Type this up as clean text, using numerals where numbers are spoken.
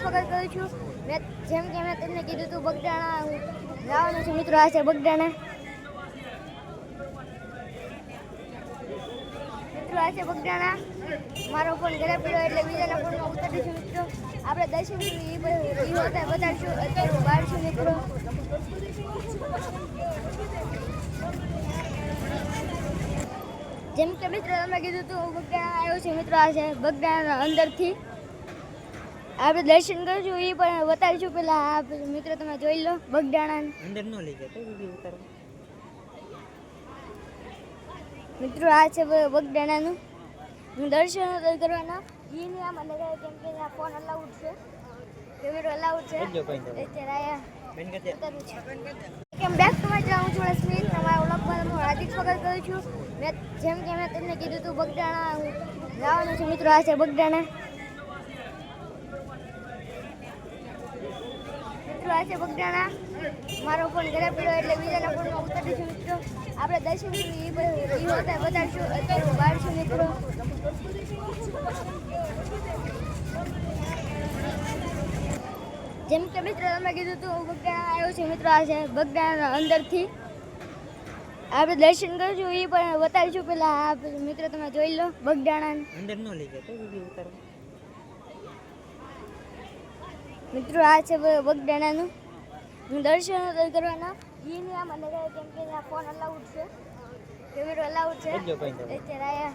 સ્વાગત કરું છું. જેમ કે મેં તમને કીધું હતું બગદાણા હું જવાનું છું મિત્રો. આ છે બગદાણા મિત્રો. આ છે બગદાણા. મારો ફોન ઘરે પડ્યો એટલે બીજાના ફોનમાં ઉતારીશું મિત્રો. આપણે દર્શન હોતા બતાડશું. અત્યારે હું બહાર છું મિત્રો. જેમ કે મિત્રો તમે કીધું હતું હું બગદાણા આવ્યો છું મિત્રો. આ છે બગદાણા અંદરથી આપણે દર્શન કરશું એ પણ બતાવીશું. પેલા આ મિત્રો તમે જોઈ લો બગદાણા અંદર નો લઈ જતો મિત્રો. આ છે બગદાણાનું. હું દર્શન કરવાના એ નહીં આમાં લગાવે કેમ કે આ ફોન અલાઉડ છે, કેમેરો અલાઉડ છે. અત્યારે કેમ બેક ટુ માય ચેનલ. હું છું સ્મિત. તમારા વ્લોગમાં હું હાર્દિક સ્વાગત કરું છું. જેમ કે મેં તમને કીધું હતું બગદાણા હું જવાનું છું મિત્રો. આ છે બગદાણા મિત્રો. આ છે બગદાણા. મારો ફોન ઘરે પડ્યો એટલે બીજાના ફોનમાં ઉતારીશું મિત્રો. આપણે દર્શન હોતા બતાડશું. અત્યારે હું બહાર છું મિત્રો. જેમ કે મિત્રો તમે કીધું હતું હું બગદાણા આવ્યો છું મિત્રો. આ છે બગદાણા અંદરથી આપણે દર્શન કરશું એ પણ બતાવીશું. પેલા આ મિત્રો તમે જોઈ લો બગદાણા અંદર નો લઈ જતો મિત્રો. આ છે બગદાણાનું. હું દર્શન કરવાના એ નહીં આમાં લગાવે કેમ કે આ ફોન અલાઉડ છે, કેમેરો અલાઉડ છે. અત્યારે